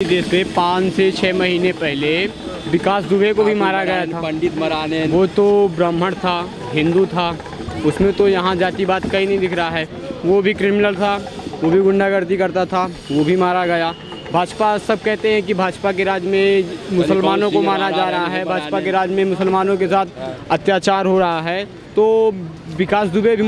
देश में 5 से 6 महीने पहले विकास दुबे को भी मारा गया था। पंडित मराने वो तो ब्राह्मण था, हिंदू था, उसमें तो यहाँ जातिवाद कहीं नहीं दिख रहा है। वो भी क्रिमिनल था, वो भी गुंडागर्दी करता था, वो भी मारा गया। भाजपा सब कहते हैं कि भाजपा के राज में मुसलमानों को मारा जा रहा है, भाजपा के राज में मुसलमानों के साथ अत्याचार हो रहा है। तो विकास दुबे भी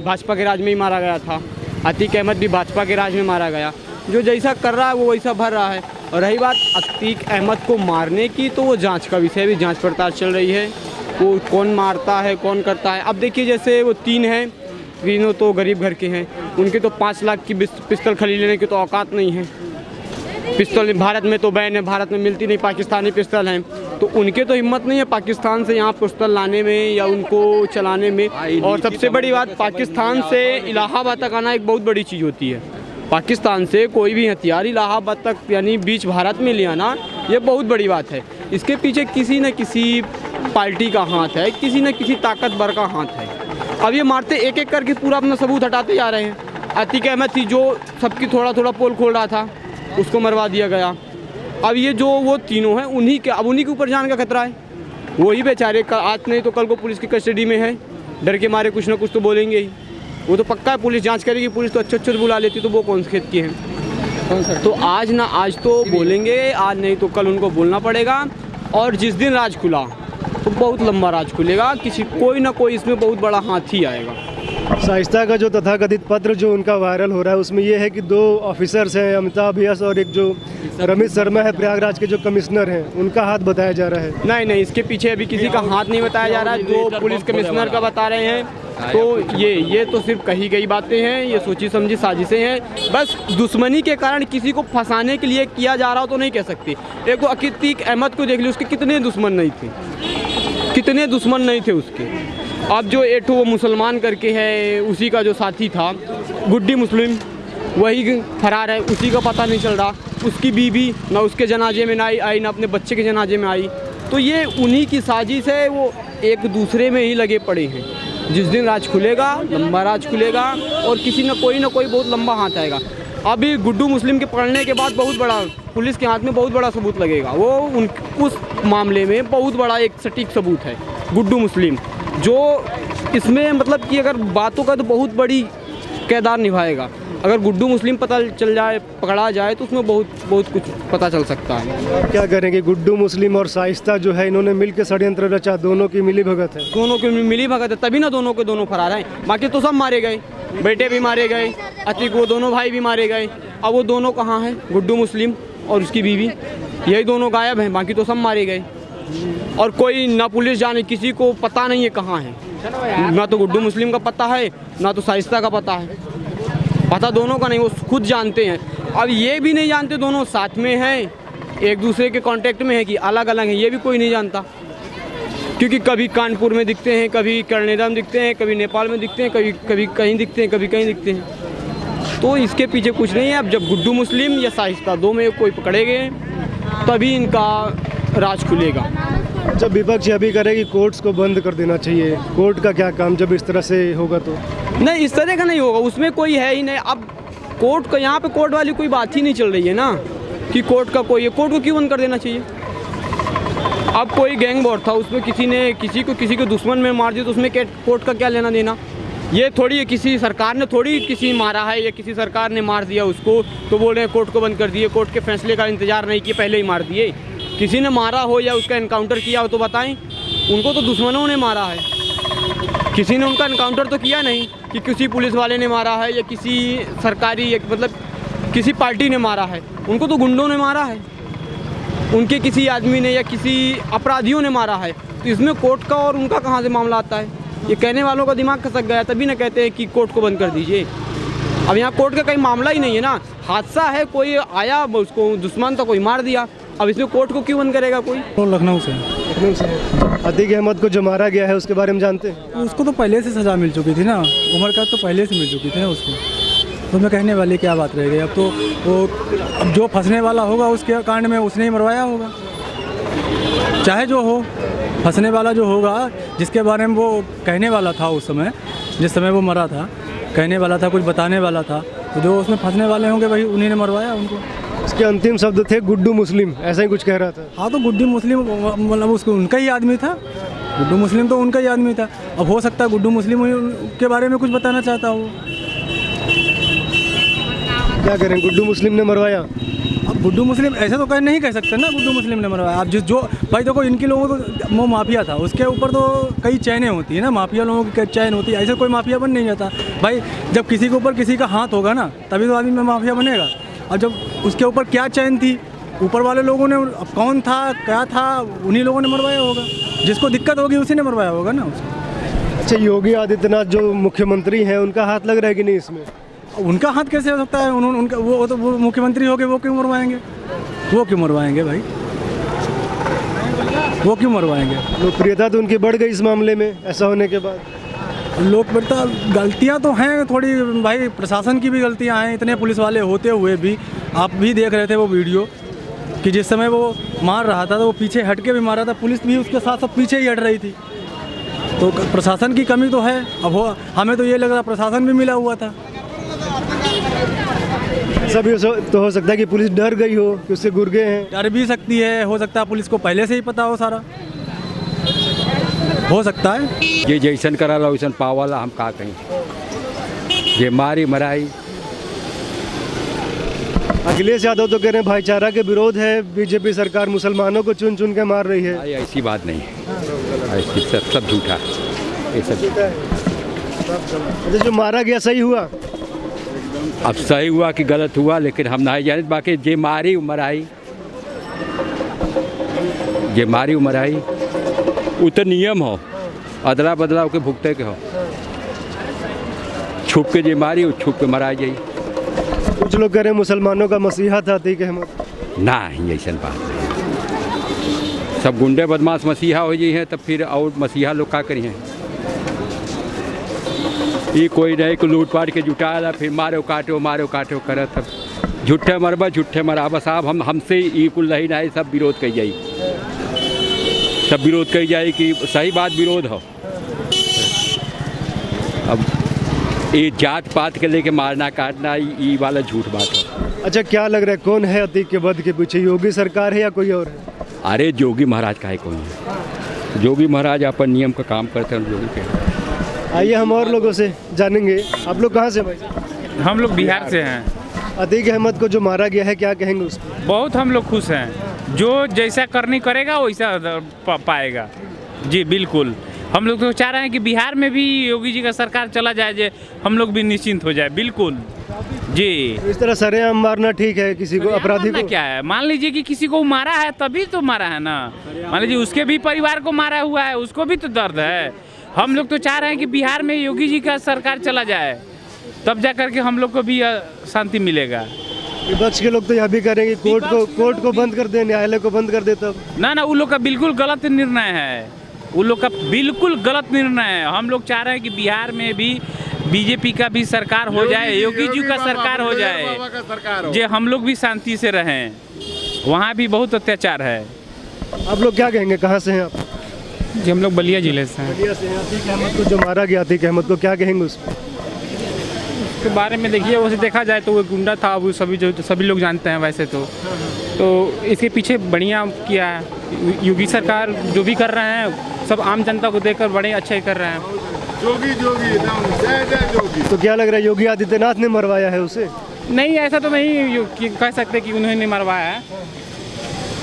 भाजपा के राज में ही मारा गया था। अतीक अहमद भी भाजपा के राज में मारा गया। जो जैसा कर रहा है वो वैसा भर रहा है। और रही बात अतीक अहमद को मारने की, तो वो जांच का विषय भी जांच पड़ताल चल रही है। वो कौन मारता है, कौन करता है। अब देखिए, जैसे वो 3 हैं, तीनों तो गरीब घर के हैं, उनके तो 5 लाख की पिस्तौल खरीद लेने की तो औकात नहीं है। पिस्तौल भारत में तो बैन है, भारत में मिलती नहीं, पाकिस्तानी पिस्तौल हैं, तो उनके तो हिम्मत नहीं है पाकिस्तान से यहाँ पिस्तौल लाने में या उनको चलाने में। और सबसे बड़ी बात, पाकिस्तान से इलाहाबाद तक आना एक बहुत बड़ी चीज़ होती है। पाकिस्तान से कोई भी हथियार इलाहाबाद तक यानी बीच भारत में ले आना, ये बहुत बड़ी बात है। इसके पीछे किसी न किसी पार्टी का हाथ है, किसी न किसी ताकतवर का हाथ है। अब ये मारते एक एक करके पूरा अपना सबूत हटाते जा रहे हैं। अतीक अहमद थी जो सबकी थोड़ा थोड़ा पोल खोल रहा था, उसको मरवा दिया गया। अब ये जो वो तीनों हैं, उन्हीं के ऊपर जान का खतरा है। वही बेचारे आज नहीं तो कल को पुलिस की कस्टडी में है, डर के मारे कुछ ना कुछ तो बोलेंगे ही। वो तो पक्का है पुलिस जांच करेगी, पुलिस तो अच्छे बुला लेती, तो वो कौन से खेत की हैं। तो आज तो बोलेंगे, आज नहीं तो कल उनको बोलना पड़ेगा। और जिस दिन राज खुला तो बहुत लंबा राज खुलेगा, कोई ना कोई इसमें बहुत बड़ा हाथ ही आएगा। शाइस्ता का जो तथाकथित पत्र जो उनका वायरल हो रहा है, उसमें ये है कि 2 ऑफिसर्स हैं, अमिताभ यश और एक जो रमेश शर्मा है प्रयागराज के जो कमिश्नर हैं, उनका हाथ बताया जा रहा है। नहीं, इसके पीछे अभी किसी का हाथ नहीं बताया जा रहा है। 2 पुलिस कमिश्नर का बता रहे हैं। तो ये तो सिर्फ कही गई बातें हैं, ये सोची समझी साजिशें हैं। बस दुश्मनी के कारण किसी को फंसाने के लिए किया जा रहा हो तो नहीं कह सकते। एक अतीक अहमद को देख ली, उसके कितने दुश्मन नहीं थे उसके। अब जो एठो वो मुसलमान करके है, उसी का जो साथी था गुड्डी मुस्लिम, वही फरार है, उसी का पता नहीं चल रहा। उसकी बीवी ना उसके जनाजे में ना आई, ना अपने बच्चे के जनाजे में आई। तो ये उन्हीं की साजिश है, वो एक दूसरे में ही लगे पड़े हैं। जिस दिन राज खुलेगा, लंबा राज खुलेगा और किसी न कोई बहुत लंबा हाथ आएगा। अभी गुड्डू मुस्लिम के पकड़ने के बाद बहुत बड़ा पुलिस के हाथ में बहुत बड़ा सबूत लगेगा। वो उस मामले में बहुत बड़ा एक सटीक सबूत है गुड्डू मुस्लिम, जो इसमें मतलब कि अगर बातों का तो बहुत बड़ी किरदार निभाएगा। अगर गुड्डू मुस्लिम पकड़ा जाए तो उसमें बहुत कुछ पता चल सकता है। क्या करेंगे, गुड्डू मुस्लिम और शाइस्ता जो है, इन्होंने मिलकर षड्यंत्र रचा, दोनों की मिली भगत है। दोनों की मिली भगत है, तभी ना दोनों के दोनों फरार हैं। बाकी तो सब मारे गए, बेटे भी मारे गए, अतीक वो दोनों भाई भी मारे गए। अब वो दोनों कहाँ हैं, गुड्डू मुस्लिम और उसकी बीवी, यही दोनों गायब हैं। बाकी तो सब मारे गए और कोई ना पुलिस जाने, किसी को पता नहीं है कहाँ है। ना तो गुड्डू मुस्लिम का पता है, ना तो शाइस्ता का पता है। पता दोनों का नहीं, वो खुद जानते हैं। अब ये भी नहीं जानते दोनों साथ में हैं, एक दूसरे के कांटेक्ट में है कि अलग अलग हैं, ये भी कोई नहीं जानता। क्योंकि कभी कानपुर में दिखते हैं, कभी कर्नेदा में दिखते हैं, कभी नेपाल में दिखते हैं, कभी कहीं दिखते हैं, कभी कहीं दिखते हैं। तो इसके पीछे कुछ नहीं है। अब जब गुड्डू मुस्लिम या शाइस्ता 2 में कोई पकड़े गए तभी इनका राज खुलेगा। जब विपक्ष अभी करेगी कोर्ट्स को बंद कर देना चाहिए, कोर्ट का क्या काम जब इस तरह से होगा तो? नहीं, इस तरह का नहीं होगा, उसमें कोई है ही नहीं। अब कोर्ट का यहाँ पे कोर्ट वाली कोई बात ही नहीं चल रही है ना, कि कोर्ट का कोई है। कोर्ट को क्यों बंद कर देना चाहिए? अब कोई गैंग वॉर था, उसमें किसी ने किसी को दुश्मन में मार दिया, तो उसमें कोर्ट का क्या लेना देना? ये थोड़ी है किसी सरकार ने थोड़ी किसी मारा है या किसी सरकार ने मार दिया उसको तो बोल रहे हैं कोर्ट को बंद कर दिए, कोर्ट के फैसले का इंतजार नहीं किए, पहले ही मार दिए। किसी ने मारा हो या उसका एनकाउंटर किया हो तो बताएं। उनको तो दुश्मनों ने मारा है, किसी ने उनका एनकाउंटर तो किया नहीं कि किसी पुलिस वाले ने मारा है या किसी सरकारी मतलब किसी पार्टी ने मारा है। उनको तो गुंडों ने मारा है, उनके किसी आदमी ने या किसी अपराधियों ने मारा है। तो इसमें कोर्ट का और उनका कहाँ से मामला आता है? ये कहने वालों का दिमाग खसक गया, तभी ना कहते हैं कि कोर्ट को बंद कर दीजिए। अब यहाँ कोर्ट का कहीं मामला ही नहीं है ना, हादसा है, कोई आया उसको दुश्मन तो कोई मार दिया। अब इसमें कोर्ट को क्यों बंद करेगा कोई? लखनऊ से अतीक अहमद को जो मारा गया है उसके बारे में जानते हैं? उसको तो पहले से सज़ा मिल चुकी थी ना, उम्र का तो पहले से मिल चुकी थी ना उसको, तो उसमें कहने वाली क्या बात रह गई। अब तो वो जो फंसने वाला होगा उसके कांड में उसने ही मरवाया होगा, चाहे जो हो। फंसने वाला जो होगा, जिसके बारे में वो कहने वाला था उस समय, जिस समय वो मरा था, कहने वाला था, कुछ बताने वाला था, तो जो उसमें फंसने वाले होंगे वही उन्हीं ने मरवाया उनको। उसके अंतिम शब्द थे गुड्डू मुस्लिम, ऐसा ही कुछ कह रहा था। हाँ तो गुड्डू मुस्लिम मतलब उसको उनका ही आदमी था, गुड्डू मुस्लिम तो उनका ही आदमी था। अब हो सकता है गुड्डू मुस्लिम के बारे में कुछ बताना चाहता हो। क्या करें, गुड्डू मुस्लिम ने मरवाया। अब गुड्डू मुस्लिम ऐसे तो कह नहीं कह सकते ना, गुड्डू मुस्लिम ने मरवाया। अब जो भाई देखो इनके लोगों को वो माफिया था, उसके ऊपर तो कई चैनें होती है ना, माफिया लोगों की चैन होती है, ऐसे कोई माफिया बन नहीं जाता भाई। जब किसी के ऊपर किसी का हाथ होगा ना तभी तो आदमी में माफिया बनेगा। और जब उसके ऊपर क्या चैन थी, ऊपर वाले लोगों ने, अब कौन था क्या था, उन्हीं लोगों ने मरवाया होगा। जिसको दिक्कत होगी उसी ने मरवाया होगा ना उसको। अच्छा, योगी आदित्यनाथ जो मुख्यमंत्री हैं उनका हाथ लग रहा है कि नहीं इसमें? उनका हाथ कैसे हो सकता है? उनका वो मुख्यमंत्री हो गए, वो क्यों मरवाएंगे? वो क्यों मरवाएंगे भाई, वो क्यों मरवाएंगे? लोकप्रियता तो उनकी बढ़ गई इस मामले में, ऐसा होने के बाद। लोकप्रियता, गलतियां तो हैं थोड़ी भाई, प्रशासन की भी गलतियां हैं। इतने पुलिस वाले होते हुए भी, आप भी देख रहे थे वो वीडियो कि जिस समय वो मार रहा था तो वो पीछे हट के भी मार रहा था, पुलिस भी उसके साथ सब पीछे ही हट रही थी। तो प्रशासन की कमी तो है। अब हमें तो ये लग रहा प्रशासन भी मिला हुआ था। ऐसा भी तो हो सकता है कि पुलिस डर गई हो कि उससे घुर गए हैं। डर भी सकती है, हो सकता है पुलिस को पहले से ही पता हो सारा, हो सकता है। ये जैसन कराला वैसन पावाला, हम का कहीं ये मारी मराई। अखिलेश यादव तो कह रहे हैं भाईचारा के विरोध है, बीजेपी सरकार मुसलमानों को चुन चुन के मार रही है। भाई ऐसी बात नहीं है, ऐसी सब झूठा है ये सब। अच्छा, जो मारा गया सही हुआ? अब सही हुआ कि गलत हुआ लेकिन हम नहीं जाने। बाकी जे मारी मराई, जे मारी मराई वो तो नियम हो, अदला बदला के भुगते के हो। छुप के जे मारी वो छुप के मरा जाई। कुछ लोग कह रहे हैं मुसलमानों का मसीहा था अतीक अहमद। ना ही ऐसा बात नहीं, सब गुंडे बदमाश मसीहा हो जाए हैं तब फिर और मसीहा लोग का करिए। ये कोई नहीं को लूट पाट के जुटाला फिर मारो काटो करे, तब झूठे मरबा झूठे मराबा साहब। हमसे ये कुल नहीं ना, सब विरोध कही जाई, सब विरोध कही जाए कि सही बात विरोध हो। अब ये जात पात के लेके मारना काटना ये वाला झूठ बात है। अच्छा, क्या लग रहा है कौन है अतीक के वध के पीछे, योगी सरकार है या कोई और है? अरे योगी महाराज का है, कौन है? योगी महाराज अपन नियम का काम करते हैं योगी के। आइए हम और लोगों से जानेंगे। आप लोग कहाँ से भाई? हम लोग बिहार से हैं। अतीक अहमद को जो मारा गया है, क्या कहेंगे उस पर? बहुत हम लोग खुश हैं, जो जैसा करनी करेगा वैसा पाएगा जी। बिल्कुल, हम लोग तो चाह रहे हैं कि बिहार में भी योगी जी का सरकार चला जाए, जे हम लोग भी निश्चिंत हो जाए। बिल्कुल जी। इस तरह सरेआम मारना ठीक है किसी को, अपराधी को? क्या है, मान लीजिए कि किसी को मारा है तभी तो मारा है ना। मान लीजिए उसके भी परिवार को मारा हुआ है, उसको भी तो दर्द है। हम लोग तो चाह रहे हैं कि बिहार में योगी जी का सरकार चला जाए, तब जा करके हम लोग को भी शांति मिलेगा। विपक्ष के लोग तो यह भी करेंगे कोर्ट को बंद कर दे, न्यायालय को बंद कर दे। तब ना, वो लोग का बिल्कुल गलत निर्णय है, वो लोग का बिल्कुल गलत निर्णय है। हम लोग चाह रहे हैं कि बिहार में भी बीजेपी का भी सरकार हो जाए, योगी जी का सरकार हो जाए, जे हम लोग भी शांति से रहें। वहाँ भी बहुत अत्याचार है। आप लोग क्या कहेंगे, कहाँ से हैं आप? जी हम लोग बलिया जिले से हैं। बलिया से हैं। अतीक अहमद को जो मारा गया, अतीक अहमद को क्या कहेंगे उस पर? उसके बारे में देखिए, वैसे देखा जाए तो वो गुंडा था, वो सभी लोग जानते हैं वैसे तो इसके पीछे बढ़िया किया है योगी सरकार। जो भी कर रहे हैं सब आम जनता को देखकर बड़े अच्छे कर रहे हैं। जोगी जय जोगी। तो क्या लग रहा है, योगी आदित्यनाथ ने मरवाया है उसे? नहीं, ऐसा तो नहीं कह सकते कि उन्होंने मरवाया है।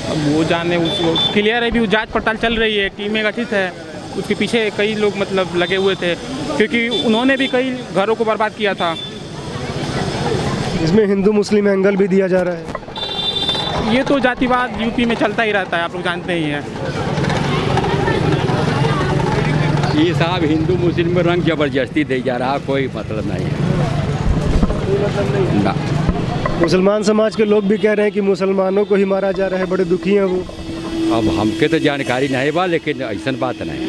अब वो जाने, उसको क्लियर है, भी वो जांच पड़ताल चल रही है, टीमें गठित है, उसके पीछे कई लोग मतलब लगे हुए थे, क्योंकि उन्होंने भी कई घरों को बर्बाद किया था। इसमें हिंदू मुस्लिम एंगल भी दिया जा रहा है। ये तो जातिवाद यूपी में चलता ही रहता है, आप लोग जानते ही हैं। ये साहब हिंदू मुस्लिम में रंग जबरदस्ती दे जा रहा, कोई मतलब नहीं है ना। मुसलमान समाज के लोग भी कह रहे हैं कि मुसलमानों को ही मारा जा रहा है, बड़े दुखी हैं वो। अब हमके तो जानकारी नहीं बा, लेकिन ऐसा बात नहीं।